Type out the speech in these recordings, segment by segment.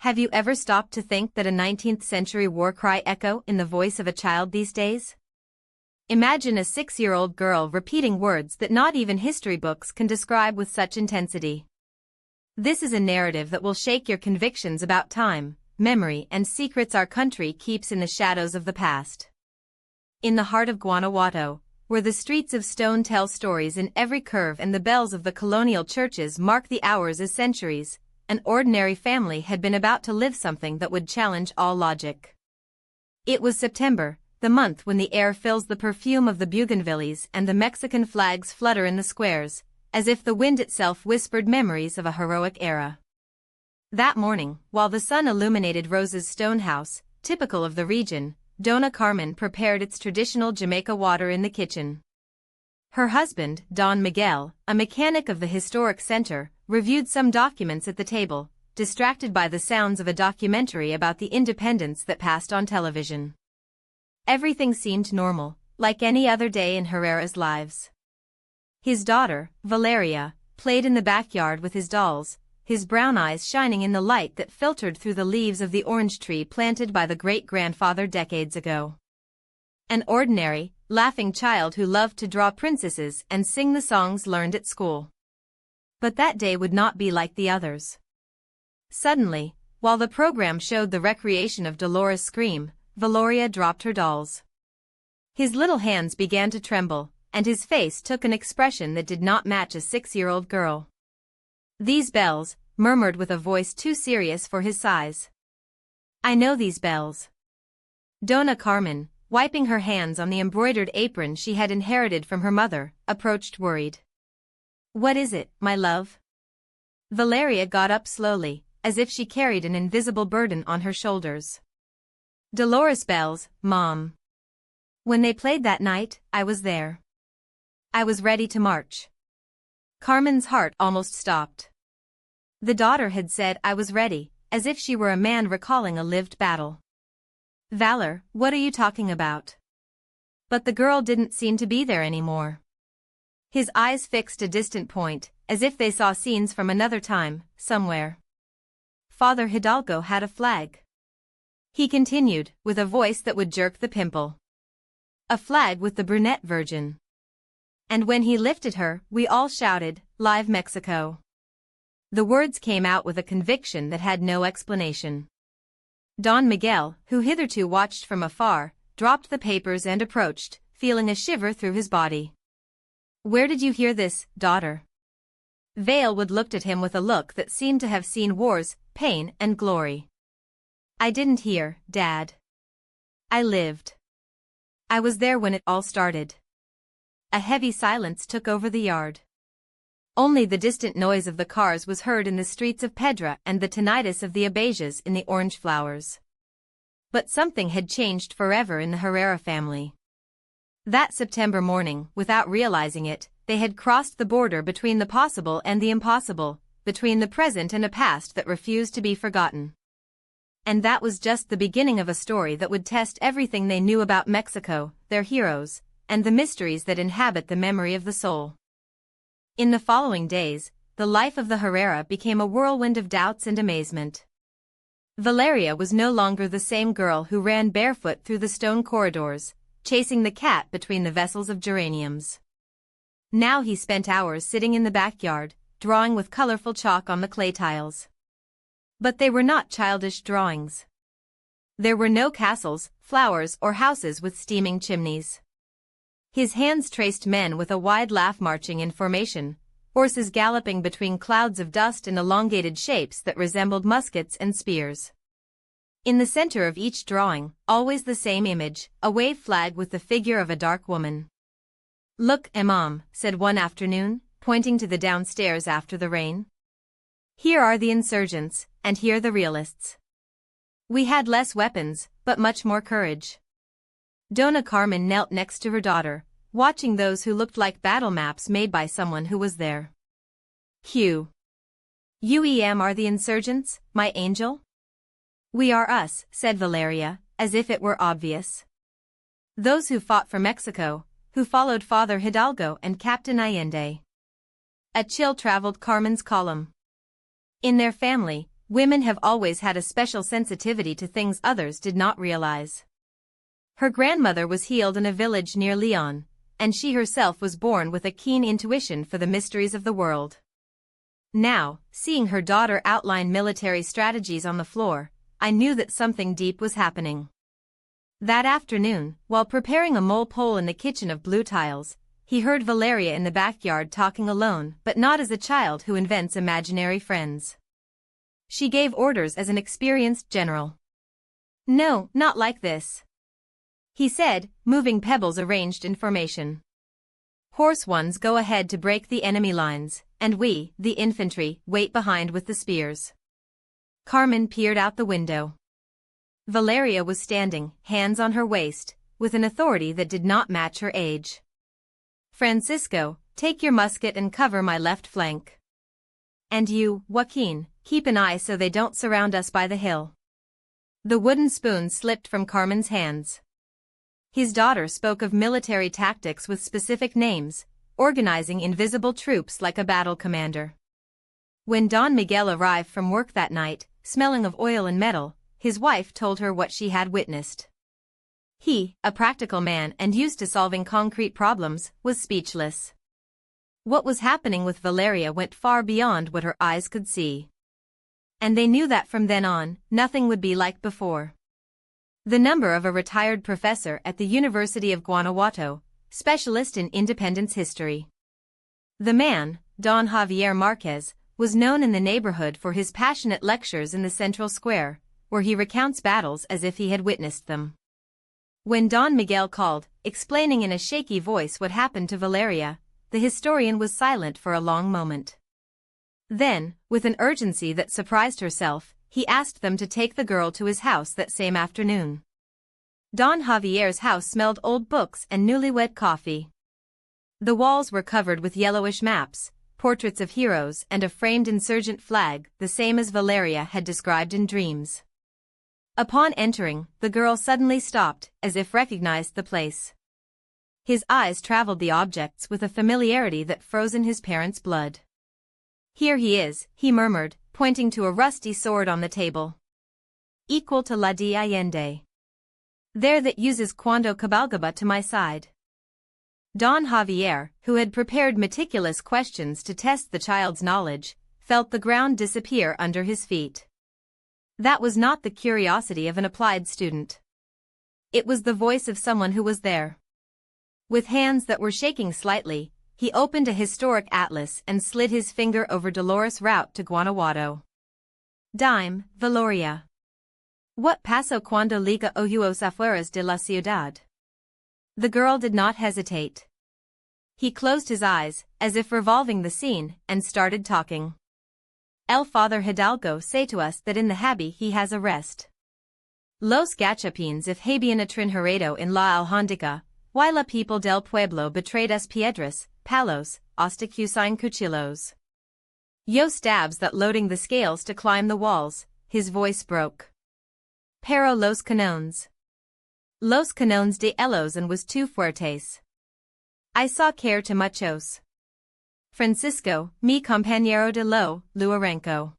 Have you ever stopped to think that a 19th-century war cry echo in the voice of a child these days? Imagine a 6-year-old girl repeating words that not even history books can describe with such intensity. This is a narrative that will shake your convictions about time, memory, and secrets our country keeps in the shadows of the past. In the heart of Guanajuato, where the streets of stone tell stories in every curve and the bells of the colonial churches mark the hours as centuries, an ordinary family had been about to live something that would challenge all logic. It was September, the month when the air fills the perfume of the bougainvilleas and the Mexican flags flutter in the squares, as if the wind itself whispered memories of a heroic era. That morning, while the sun illuminated Rose's stone house, typical of the region, Dona Carmen prepared its traditional Jamaica water in the kitchen. Her husband, Don Miguel, a mechanic of the historic center, reviewed some documents at the table, distracted by the sounds of a documentary about the independence that passed on television. Everything seemed normal, like any other day in Herrera's lives. His daughter, Valeria, played in the backyard with his dolls, his brown eyes shining in the light that filtered through the leaves of the orange tree planted by the great-grandfather decades ago. An ordinary, laughing child who loved to draw princesses and sing the songs learned at school. But that day would not be like the others. Suddenly, while the program showed the recreation of Dolores' scream, Valeria dropped her dolls. His little hands began to tremble, and his face took an expression that did not match a 6-year-old girl. "These bells," murmured with a voice too serious for his size. "I know these bells." Dona Carmen, wiping her hands on the embroidered apron she had inherited from her mother, approached worried. "What is it, my love?" Valeria got up slowly, as if she carried an invisible burden on her shoulders. "Dolores bells, Mom. When they played that night, I was there. I was ready to march." Carmen's heart almost stopped. The daughter had said I was ready, as if she were a man recalling a lived battle. "Valor, what are you talking about?" But the girl didn't seem to be there anymore. His eyes fixed a distant point, as if they saw scenes from another time, somewhere. "Father Hidalgo had a flag," he continued, with a voice that would jerk the pimple. "A flag with the brunette virgin. And when he lifted her, we all shouted, 'Live Mexico!'" The words came out with a conviction that had no explanation. Don Miguel, who hitherto watched from afar, dropped the papers and approached, feeling a shiver through his body. "Where did you hear this, daughter?" Valewood looked at him with a look that seemed to have seen wars, pain, and glory. "I didn't hear, Dad. I lived. I was there when it all started." A heavy silence took over the yard. Only the distant noise of the cars was heard in the streets of Pedra and the tinnitus of the abejas in the orange flowers. But something had changed forever in the Herrera family. That September morning, without realizing it, they had crossed the border between the possible and the impossible, between the present and a past that refused to be forgotten. And that was just the beginning of a story that would test everything they knew about Mexico, their heroes, and the mysteries that inhabit the memory of the soul. In the following days, the life of the Herrera became a whirlwind of doubts and amazement. Valeria was no longer the same girl who ran barefoot through the stone corridors, chasing the cat between the vessels of geraniums. Now he spent hours sitting in the backyard, drawing with colorful chalk on the clay tiles. But they were not childish drawings. There were no castles, flowers, or houses with steaming chimneys. His hands traced men with a wide laugh marching in formation, horses galloping between clouds of dust in elongated shapes that resembled muskets and spears. In the center of each drawing, always the same image, a wave flag with the figure of a dark woman. "Look, Imam," said one afternoon, pointing to the downstairs after the rain. "Here are the insurgents, and here the realists. We had less weapons, but much more courage." Dona Carmen knelt next to her daughter, watching those who looked like battle maps made by someone who was there. "You are the insurgents, my angel?" "We are us," said Valeria, as if it were obvious. "Those who fought for Mexico, who followed Father Hidalgo and Captain Allende." A chill traveled Carmen's column. In their family, Women have always had a special sensitivity to things others did not realize. Her grandmother was healed in a village near Lyon, and she herself was born with a keen intuition for the mysteries of the world. Now, seeing her daughter outline military strategies on the floor, I knew that something deep was happening. That afternoon, while preparing a mole pole in the kitchen of blue tiles, he heard Valeria in the backyard talking alone, but not as a child who invents imaginary friends. She gave orders as an experienced general. "No, not like this," he said, moving pebbles arranged in formation. "Horse ones go ahead to break the enemy lines, and we, the infantry, wait behind with the spears." Carmen peered out the window. Valeria was standing, hands on her waist, with an authority that did not match her age. "Francisco, take your musket and cover my left flank. And you, Joaquin, keep an eye so they don't surround us by the hill." The wooden spoon slipped from Carmen's hands. His daughter spoke of military tactics with specific names, organizing invisible troops like a battle commander. When Don Miguel arrived from work that night, smelling of oil and metal, his wife told her what she had witnessed. He, a practical man and used to solving concrete problems, was speechless. What was happening with Valeria went far beyond what her eyes could see. And they knew that from then on, nothing would be like before. The number of a retired professor at the University of Guanajuato, specialist in independence history. The man, Don Javier Marquez, was known in the neighborhood for his passionate lectures in the central square, where he recounts battles as if he had witnessed them. When Don Miguel called, explaining in a shaky voice what happened to Valeria, the historian was silent for a long moment. Then, with an urgency that surprised herself, he asked them to take the girl to his house that same afternoon. Don Javier's house smelled old books and newlywed coffee. The walls were covered with yellowish maps, portraits of heroes and a framed insurgent flag, the same as Valeria had described in dreams. Upon entering, the girl suddenly stopped, as if recognized the place. His eyes traveled the objects with a familiarity that froze in his parents' blood. "Here he is," he murmured, pointing to a rusty sword on the table. "Equal to La de Allende. There that uses cuando cabalgaba to my side." Don Javier, who had prepared meticulous questions to test the child's knowledge, felt the ground disappear under his feet. That was not the curiosity of an applied student. It was the voice of someone who was there. With hands that were shaking slightly, he opened a historic atlas and slid his finger over Dolores' route to Guanajuato. Dime, Valoria. What pasó cuando liga ojos afueras de la ciudad? The girl did not hesitate. He closed his eyes, as if revolving the scene, and started talking. El Father Hidalgo say to us that in the Habi he has a rest. Los gachapines if habían a trinjerado en la alhóndiga, y la people del pueblo betrayed us piedras, palos, hasta cucine cuchillos. Yo stabs that loading the scales to climb the walls, his voice broke. Pero los canones de Elos and was too fuertes. I saw care to muchos. Francisco, mi compañero de lo, Luarenco.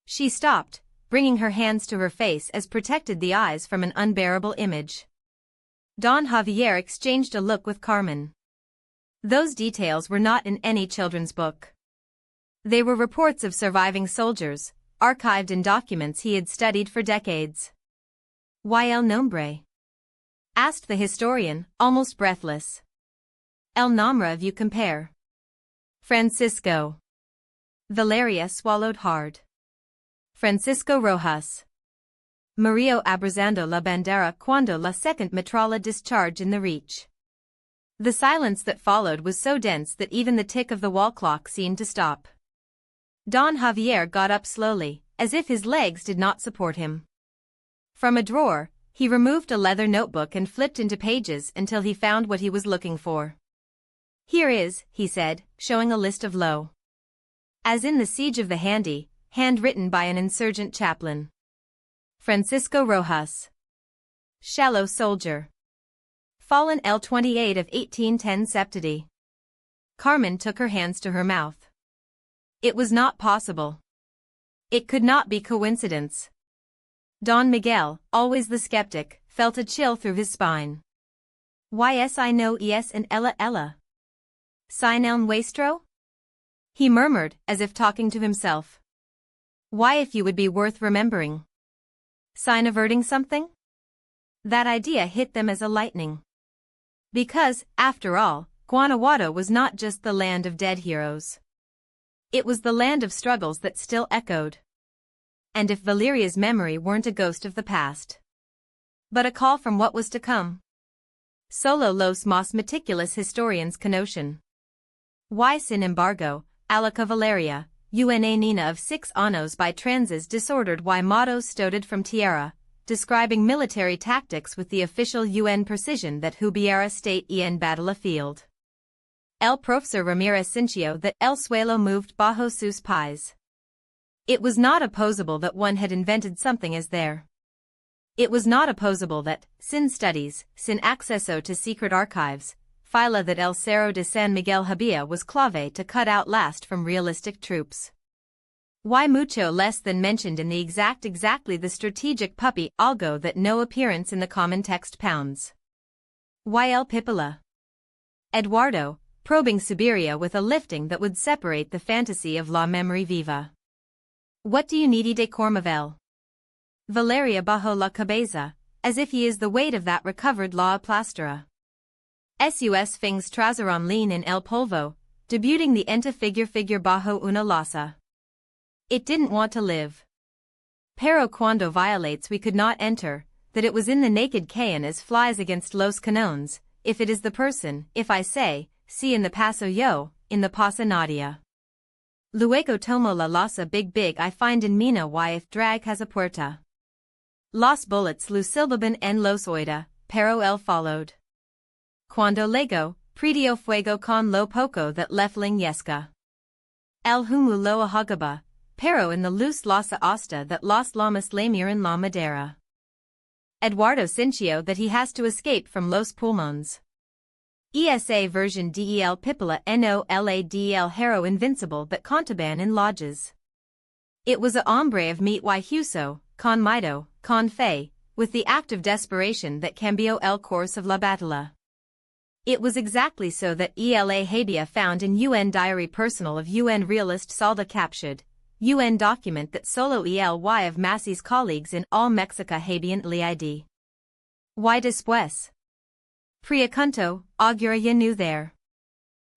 She stopped, bringing her hands to her face as protected the eyes from an unbearable image. Don Javier exchanged a look with Carmen. Those details were not in any children's book. They were reports of surviving soldiers, archived in documents he had studied for decades. "Why el nombre?" asked the historian, almost breathless. "El nombre you compare." Francisco. Valeria swallowed hard. Francisco Rojas. Murió abrazando la bandera cuando la second metralla discharged in the reach. The silence that followed was so dense that even the tick of the wall clock seemed to stop. Don Javier got up slowly, as if his legs did not support him. From a drawer, he removed a leather notebook and flipped into pages until he found what he was looking for. "Here is," he said, showing a list of low. As in the Siege of the Handy, handwritten by an insurgent chaplain. Francisco Rojas. Shallow soldier. Fallen L-28 of 1810 Septidi. Carmen took her hands to her mouth. It was not possible. It could not be coincidence. Don Miguel, always the skeptic, felt a chill through his spine. Yes, I know es and ella. Sin el nuestro? He murmured, as if talking to himself. Why, if you would be worth remembering. Sign averting something? That idea hit them as a lightning. Because, after all, Guanajuato was not just the land of dead heroes. It was the land of struggles that still echoed. And if Valeria's memory weren't a ghost of the past, but a call from what was to come. Solo los más meticulous historians conocen. Y sin embargo, a la Valeria, una nina of 6 años by transes disordered y modos stoted from tierra, describing military tactics with the official UN precision that hubiera state en battle field. El profesor Ramirez sintió that el suelo moved bajo sus pies. It was not opposable that one had invented something as there. It was not opposable that, sin studies, sin acceso to secret archives, fila that el Cerro de San Miguel había was clave to cut out last from realistic troops. Why mucho less than mentioned in the exactly the strategic puppy algo that no appearance in the common text pounds. Why el Pipila? Eduardo, probing Siberia with a lifting that would separate the fantasy of la memory viva. What do you need de Cormavel? Valeria bajo la cabeza, as if he is the weight of that recovered la plastera. Sus fings trazaron lean in el polvo, debuting the enta figure bajo una losa. It didn't want to live. Pero cuando violates we could not enter, that it was in the naked caen as flies against los canones, if it is the person, if I say, si in the paso yo, in the pasa nadia. Luego tomo la losa big I find in mina y if drag has a puerta. Los bullets lusilbaban en los oida, pero el followed. Cuando lego, predio fuego con lo poco that lefling yesca. El humu lo ahogaba, pero in the luz losa hasta that los lamas lamiran la madera. Eduardo sintió that he has to escape from los pulmones. ESA version del Pipila no la del Hero invincible but contaban in lodges. It was a hombre of meat y huso, con miedo, con fe, with the act of desperation that cambió el course of la batalla. It was exactly so that ELA Habia found in UN diary personal of UN realist Salda captured, UN document that solo ELY of Massey's colleagues in all Mexica Habian Lid. Y después? Priacunto, augura ya nu there.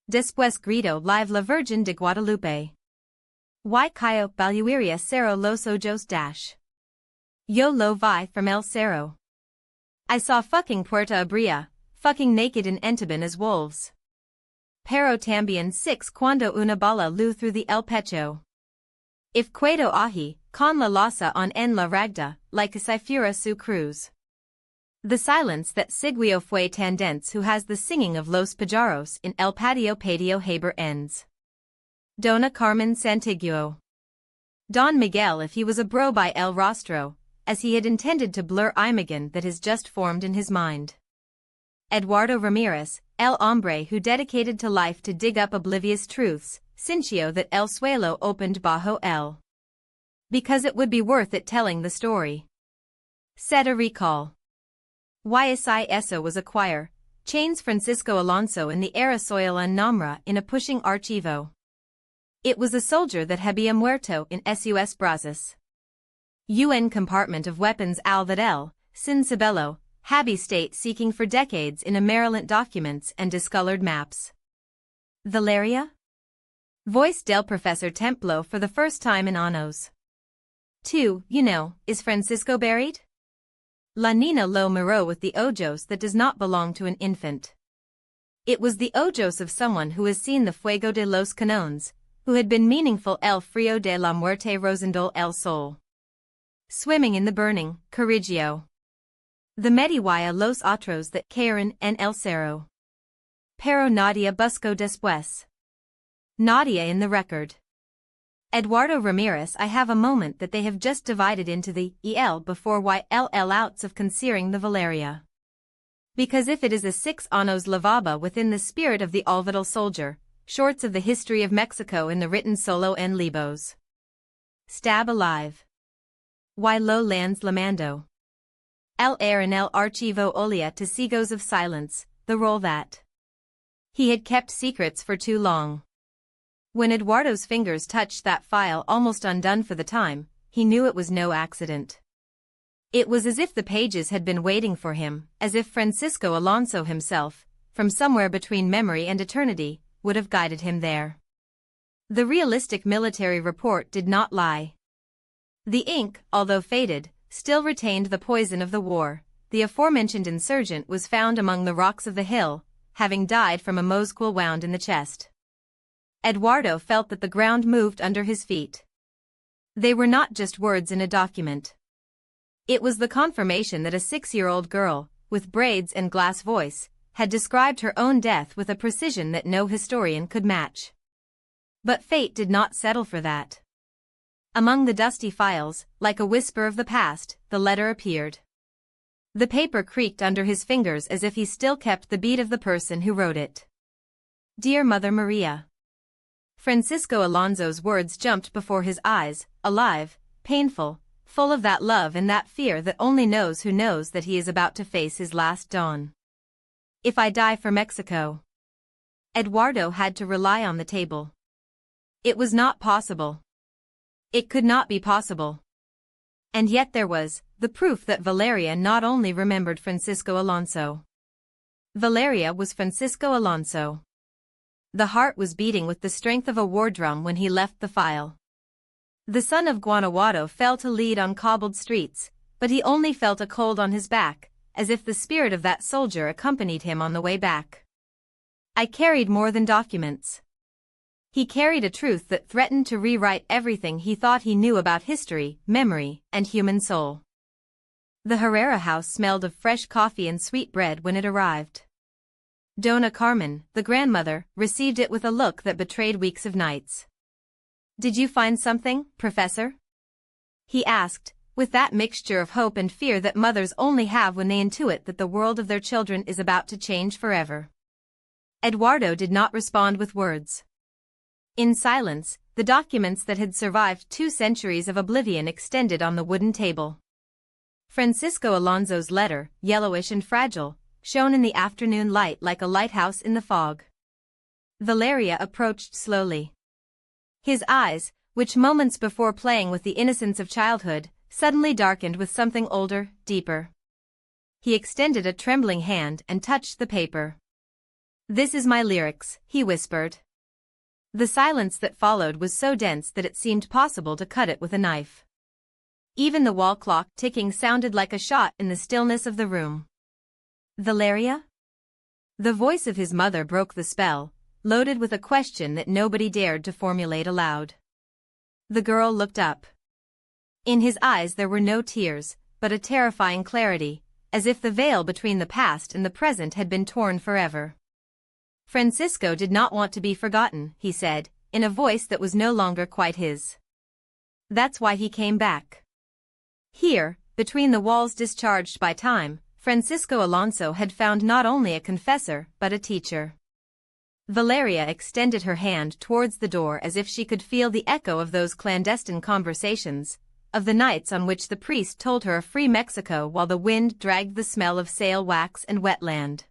Después grito live la Virgen de Guadalupe. Y cayo baluiria cerro los ojos dash. Yo lo vi from el cerro. I saw fucking Puerta Abria, fucking naked and entaban as wolves. Pero también 6 cuando una bala lu through the el pecho. If quedo ahi, con la losa on en la ragda, like a cifura su cruz. The silence that Siguio fue tan dense who has the singing of los pajaros in el patio haber ends. Dona Carmen Santiguo. Don Miguel if he was a bro by el rostro, as he had intended to blur imagen that has just formed in his mind. Eduardo Ramirez, el hombre who dedicated to life to dig up oblivious truths, sintió that el suelo opened bajo el. Because it would be worth it telling the story. Said a recall. Ysi eso was a choir, chains Francisco Alonso in the era soil en Namra in a pushing archivo. It was a soldier that había muerto in sus brazos. UN compartment of weapons al that el, sin sabelo, habí state seeking for decades in a Maryland documents and discolored maps. Valeria? Voice del Professor Templo for the first time in años. 2. Is Francisco buried? La Nina lo miró with the ojos that does not belong to an infant. It was the ojos of someone who has seen the fuego de los canones, who had been meaningful el frío de la muerte rosendol el sol. Swimming in the burning, Corrigio. The Medihuaya los otros that cayeron en el cerro. Pero Nadia busco después. Nadia in the record. Eduardo Ramirez I have a moment that they have just divided into the el before yll outs of concealing the Valeria. Because if it is a 6 años lavaba within the spirit of the Olvidal soldier, shorts of the history of Mexico in the written solo en libos. Stab alive. Why lo lands lamando. El air en el archivo olía testigos of silence, the role that he had kept secrets for too long. When Eduardo's fingers touched that file almost undone for the time, he knew it was no accident. It was as if the pages had been waiting for him, as if Francisco Alonso himself, from somewhere between memory and eternity, would have guided him there. The realistic military report did not lie. The ink, although faded, still retained the poison of the war. The aforementioned insurgent was found among the rocks of the hill, having died from a mosquil wound in the chest. Eduardo felt that the ground moved under his feet. They were not just words in a document. It was the confirmation that a 6-year-old girl, with braids and glass voice, had described her own death with a precision that no historian could match. But fate did not settle for that. Among the dusty files, like a whisper of the past, the letter appeared. The paper creaked under his fingers as if he still kept the beat of the person who wrote it. Dear Mother Maria. Francisco Alonso's words jumped before his eyes, alive, painful, full of that love and that fear that only knows who knows that he is about to face his last dawn. If I die for Mexico. Eduardo had to rely on the table. It was not possible. It could not be possible. And yet there was, the proof that Valeria not only remembered Francisco Alonso. Valeria was Francisco Alonso. The heart was beating with the strength of a war drum when he left the file. The son of Guanajuato fell to lead on cobbled streets, but he only felt a cold on his back, as if the spirit of that soldier accompanied him on the way back. I carried more than documents. He carried a truth that threatened to rewrite everything he thought he knew about history, memory, and human soul. The Herrera house smelled of fresh coffee and sweet bread when it arrived. Dona Carmen, the grandmother, received it with a look that betrayed weeks of nights. Did you find something, Professor? He asked, with that mixture of hope and fear that mothers only have when they intuit that the world of their children is about to change forever. Eduardo did not respond with words. In silence, the documents that had survived 2 centuries of oblivion extended on the wooden table. Francisco Alonso's letter, yellowish and fragile, shone in the afternoon light like a lighthouse in the fog. Valeria approached slowly. His eyes, which moments before playing with the innocence of childhood, suddenly darkened with something older, deeper. He extended a trembling hand and touched the paper. This is my lyrics, he whispered. The silence that followed was so dense that it seemed possible to cut it with a knife. Even the wall clock ticking sounded like a shot in the stillness of the room. Valeria? The voice of his mother broke the spell, loaded with a question that nobody dared to formulate aloud. The girl looked up. In his eyes there were no tears, but a terrifying clarity, as if the veil between the past and the present had been torn forever. Francisco did not want to be forgotten, he said, in a voice that was no longer quite his. That's why he came back. Here, between the walls discharged by time, Francisco Alonso had found not only a confessor but a teacher. Valeria extended her hand towards the door as if she could feel the echo of those clandestine conversations, of the nights on which the priest told her of free Mexico while the wind dragged the smell of sail wax and wet land.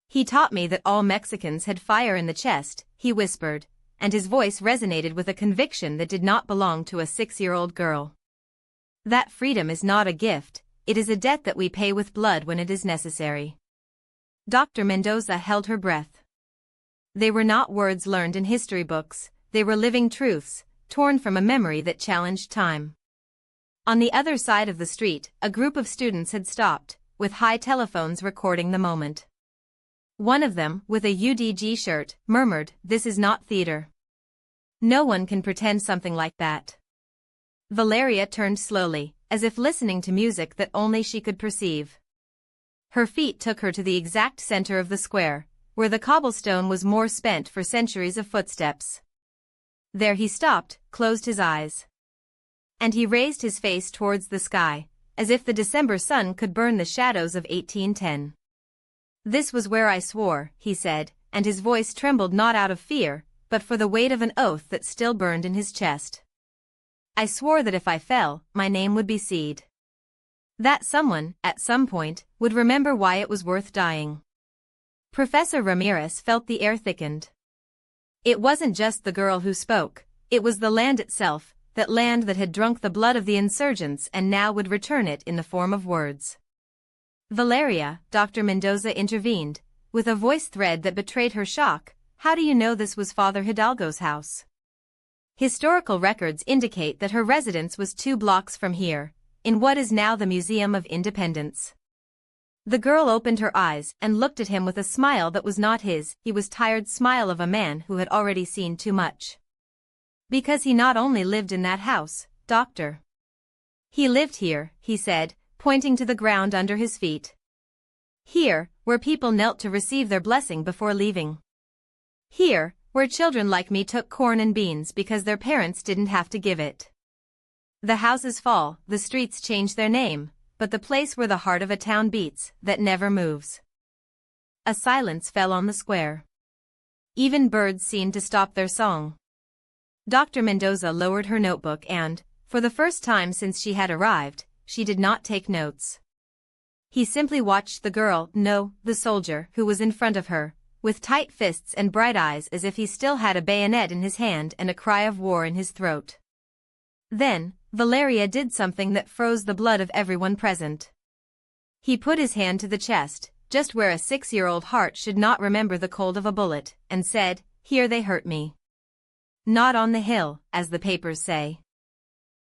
He taught me that all Mexicans had fire in the chest, he whispered, and his voice resonated with a conviction that did not belong to a 6-year-old girl. That freedom is not a gift, it is a debt that we pay with blood when it is necessary. Dr. Mendoza held her breath. They were not words learned in history books, they were living truths, torn from a memory that challenged time. On the other side of the street, a group of students had stopped, with high telephones recording the moment. One of them, with a UDG shirt, murmured, "This is not theater. No one can pretend something like that." Valeria turned slowly, as if listening to music that only she could perceive. Her feet took her to the exact center of the square, where the cobblestone was more spent for centuries of footsteps. There he stopped, closed his eyes. And he raised his face towards the sky, as if the December sun could burn the shadows of 1810. This was where I swore, he said, and his voice trembled not out of fear, but for the weight of an oath that still burned in his chest. I swore that if I fell, my name would be Seed. That someone, at some point, would remember why it was worth dying. Professor Ramirez felt the air thickened. It wasn't just the girl who spoke, it was the land itself, that land that had drunk the blood of the insurgents and now would return it in the form of words. Valeria, Dr. Mendoza intervened, with a voice thread that betrayed her shock. How do you know this was Father Hidalgo's house? Historical records indicate that her residence was 2 blocks from here, in what is now the Museum of Independence. The girl opened her eyes and looked at him with a smile that was not his. He was tired smile of a man who had already seen too much. Because he not only lived in that house, Doctor. He lived here, he said, pointing to the ground under his feet. Here, where people knelt to receive their blessing before leaving. Here, where children like me took corn and beans because their parents didn't have to give it. The houses fall, the streets change their name, but the place where the heart of a town beats, that never moves. A silence fell on the square. Even birds seemed to stop their song. Dr. Mendoza lowered her notebook and, for the first time since she had arrived, she did not take notes. He simply watched the girl, no, the soldier, who was in front of her, with tight fists and bright eyes as if he still had a bayonet in his hand and a cry of war in his throat. Then, Valeria did something that froze the blood of everyone present. He put his hand to the chest, just where a 6-year-old heart should not remember the cold of a bullet, and said, "Here they hurt me. Not on the hill, as the papers say.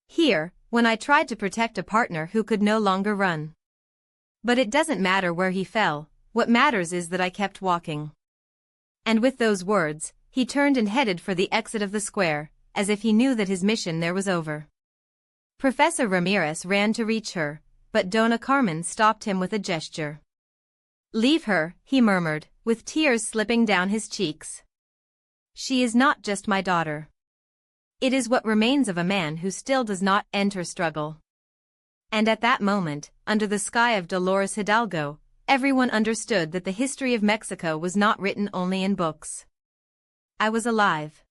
Here, when I tried to protect a partner who could no longer run. But it doesn't matter where he fell, what matters is that I kept walking." And with those words, he turned and headed for the exit of the square, as if he knew that his mission there was over. Professor Ramirez ran to reach her, but Dona Carmen stopped him with a gesture. "Leave her," he murmured, with tears slipping down his cheeks. "She is not just my daughter. It is what remains of a man who still does not end her struggle." And at that moment, under the sky of Dolores Hidalgo, everyone understood that the history of Mexico was not written only in books. I was alive.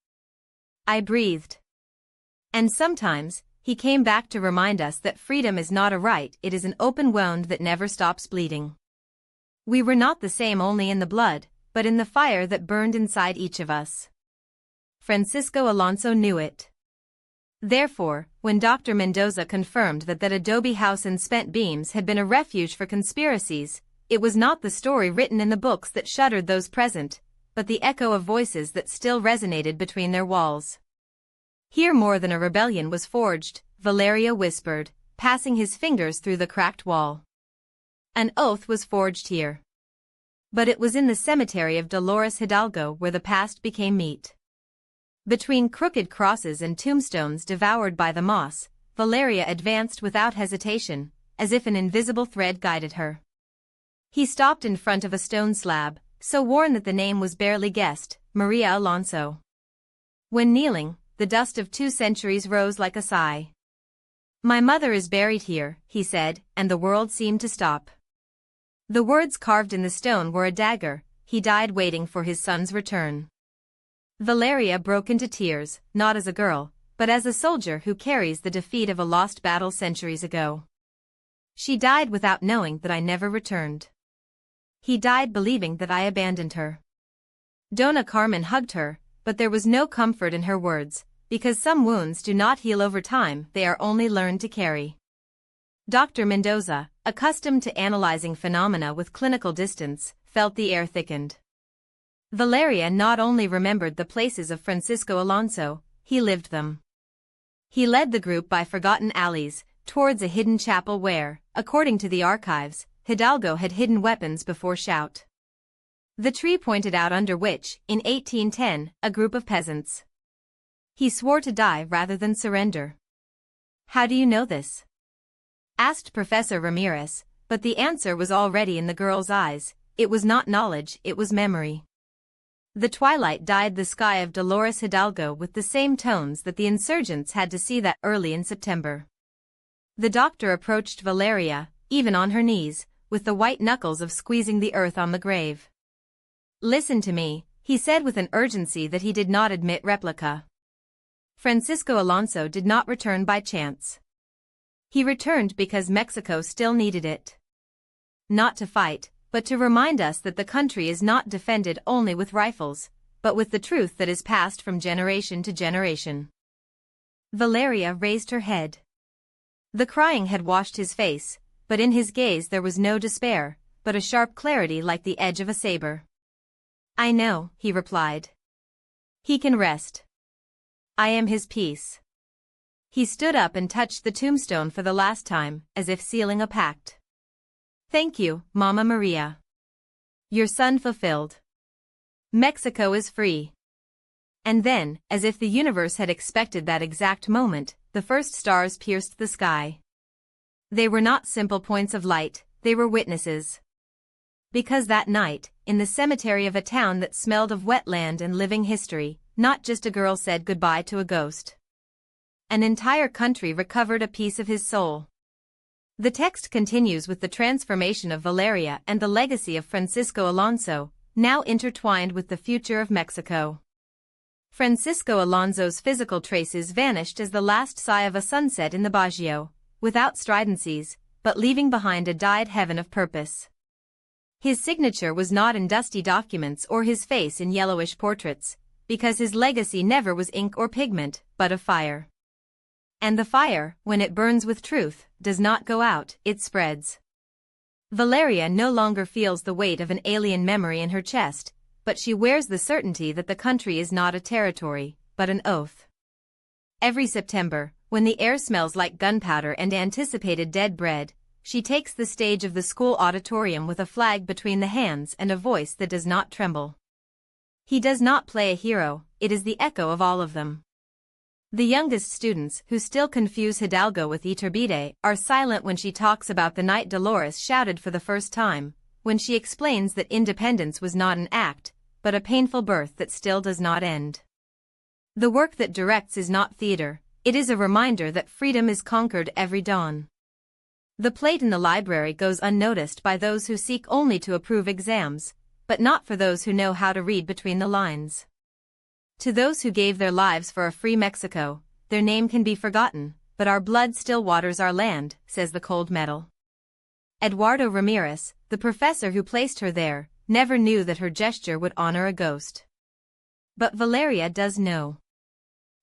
I breathed. And sometimes, he came back to remind us that freedom is not a right, it is an open wound that never stops bleeding. We were not the same only in the blood, but in the fire that burned inside each of us. Francisco Alonso knew it. Therefore, when Dr. Mendoza confirmed that adobe house and spent beams had been a refuge for conspiracies, it was not the story written in the books that shuddered those present, but the echo of voices that still resonated between their walls. "Here more than a rebellion was forged," Valeria whispered, passing his fingers through the cracked wall. "An oath was forged here. But it was in the cemetery of Dolores Hidalgo where the past became meat." Between crooked crosses and tombstones devoured by the moss, Valeria advanced without hesitation, as if an invisible thread guided her. He stopped in front of a stone slab, so worn that the name was barely guessed, Maria Alonso. When kneeling, the dust of 2 centuries rose like a sigh. "My mother is buried here," he said, and the world seemed to stop. The words carved in the stone were a dagger. He died waiting for his son's return. Valeria broke into tears, not as a girl, but as a soldier who carries the defeat of a lost battle centuries ago. "She died without knowing that I never returned. He died believing that I abandoned her." Dona Carmen hugged her, but there was no comfort in her words, because some wounds do not heal over time, they are only learned to carry. Dr. Mendoza, accustomed to analyzing phenomena with clinical distance, felt the air thickened. Valeria not only remembered the places of Francisco Alonso, he lived them. He led the group by forgotten alleys, towards a hidden chapel where, according to the archives, Hidalgo had hidden weapons before shout. The tree pointed out under which, in 1810, a group of peasants. He swore to die rather than surrender. "How do you know this?" asked Professor Ramirez, but the answer was already in the girl's eyes. It was not knowledge, it was memory. The twilight dyed the sky of Dolores Hidalgo with the same tones that the insurgents had to see that early in September. The doctor approached Valeria, even on her knees, with the white knuckles of squeezing the earth on the grave. "Listen to me," he said with an urgency that he did not admit replica. Francisco Alonso did not return by chance. He returned because Mexico still needed it. Not to fight, but to remind us that the country is not defended only with rifles, but with the truth that is passed from generation to generation. Valeria raised her head. The crying had washed his face, but in his gaze there was no despair, but a sharp clarity like the edge of a saber. I know, he replied. He can rest. I am his peace. He stood up and touched the tombstone for the last time, as if sealing a pact. Thank you, Mama Maria. Your son fulfilled. Mexico is free. And then, as if the universe had expected that exact moment, the first stars pierced the sky. They were not simple points of light, they were witnesses. Because that night, in the cemetery of a town that smelled of wetland and living history, not just a girl said goodbye to a ghost. An entire country recovered a piece of his soul. The text continues with the transformation of Valeria and the legacy of Francisco Alonso, now intertwined with the future of Mexico. Francisco Alonso's physical traces vanished as the last sigh of a sunset in the Bajío, without stridencies, but leaving behind a dyed heaven of purpose. His signature was not in dusty documents or his face in yellowish portraits, because his legacy never was ink or pigment, but of fire. And the fire, when it burns with truth, does not go out, it spreads. Valeria no longer feels the weight of an alien memory in her chest, but she wears the certainty that the country is not a territory, but an oath. Every September, when the air smells like gunpowder and anticipated dead bread, she takes the stage of the school auditorium with a flag between the hands and a voice that does not tremble. He does not play a hero, it is the echo of all of them. The youngest students, who still confuse Hidalgo with Iturbide, are silent when she talks about the night Dolores shouted for the first time, when she explains that independence was not an act, but a painful birth that still does not end. The work that directs is not theater, it is a reminder that freedom is conquered every dawn. The plate in the library goes unnoticed by those who seek only to approve exams, but not for those who know how to read between the lines. To those who gave their lives for a free Mexico, their name can be forgotten, but our blood still waters our land, says the cold metal. Eduardo Ramirez, the professor who placed her there, never knew that her gesture would honor a ghost. But Valeria does know.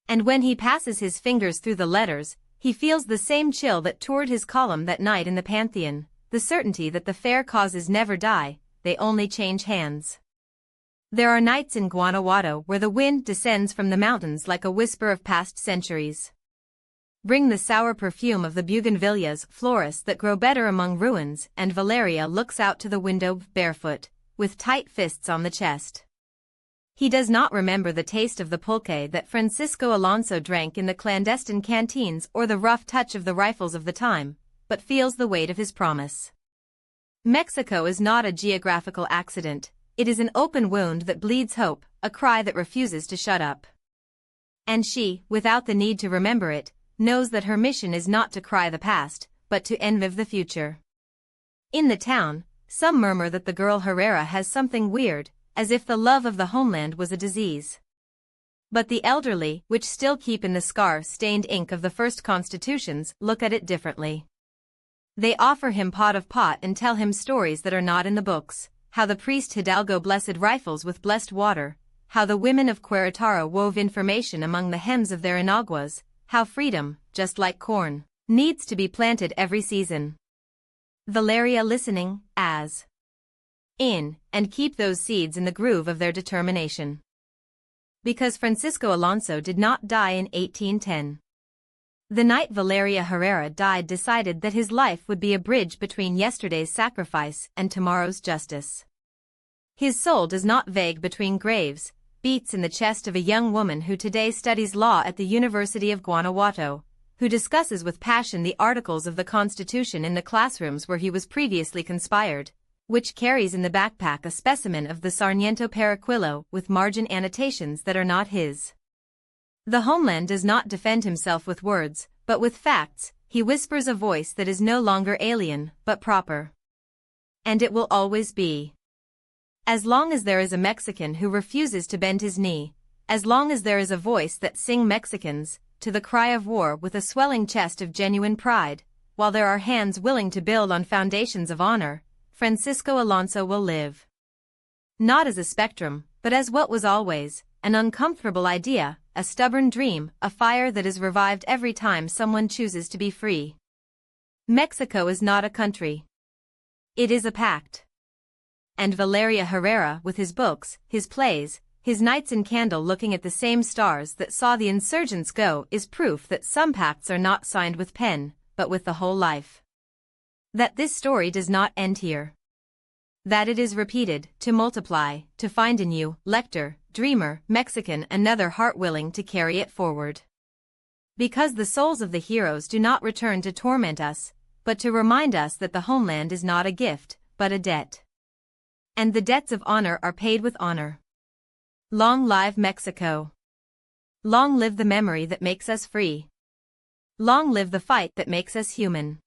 And when he passes his fingers through the letters, he feels the same chill that toured his column that night in the Pantheon, the certainty that the fair causes never die, they only change hands. There are nights in Guanajuato where the wind descends from the mountains like a whisper of past centuries. Bring the sour perfume of the bougainvilleas, florists that grow better among ruins, and Valeria looks out to the window barefoot, with tight fists on the chest. He does not remember the taste of the pulque that Francisco Alonso drank in the clandestine canteens or the rough touch of the rifles of the time, but feels the weight of his promise. Mexico is not a geographical accident. It is an open wound that bleeds hope, a cry that refuses to shut up. And she, without the need to remember it, knows that her mission is not to cry the past, but to envive the future. In the town, some murmur that the girl Herrera has something weird, as if the love of the homeland was a disease. But the elderly, which still keep in the scar-stained ink of the first constitutions, look at it differently. They offer him pot of pot and tell him stories that are not in the books. How the priest Hidalgo blessed rifles with blessed water, how the women of Querétaro wove information among the hems of their enaguas, how freedom, just like corn, needs to be planted every season. Valeria listening, as in, and keep those seeds in the groove of their determination. Because Francisco Alonso did not die in 1810. The night Valeria Herrera died decided that his life would be a bridge between yesterday's sacrifice and tomorrow's justice. His soul does not vague between graves, beats in the chest of a young woman who today studies law at the University of Guanajuato, who discusses with passion the articles of the Constitution in the classrooms where he was previously conspired, which carries in the backpack a specimen of the Sarmiento Paraquilo with margin annotations that are not his. The homeland does not defend himself with words, but with facts. He whispers a voice that is no longer alien, but proper. And it will always be. As long as there is a Mexican who refuses to bend his knee, As long as there is a voice that sing Mexicans to the cry of war with a swelling chest of genuine pride, while there are hands willing to build on foundations of honor, Francisco Alonso will live. Not as a spectrum, but as what was always an uncomfortable idea, a stubborn dream, a fire that is revived every time someone chooses to be free. Mexico is not a country. It is a pact. And Valeria Herrera, with his books, his plays, his nights in candle looking at the same stars that saw the insurgents go, is proof that some pacts are not signed with pen, but with the whole life. That this story does not end here. That it is repeated, to multiply, to find in you, lector, dreamer, Mexican, another heart willing to carry it forward. Because the souls of the heroes do not return to torment us, but to remind us that the homeland is not a gift, but a debt. And the debts of honor are paid with honor. Long live Mexico. Long live the memory that makes us free. Long live the fight that makes us human.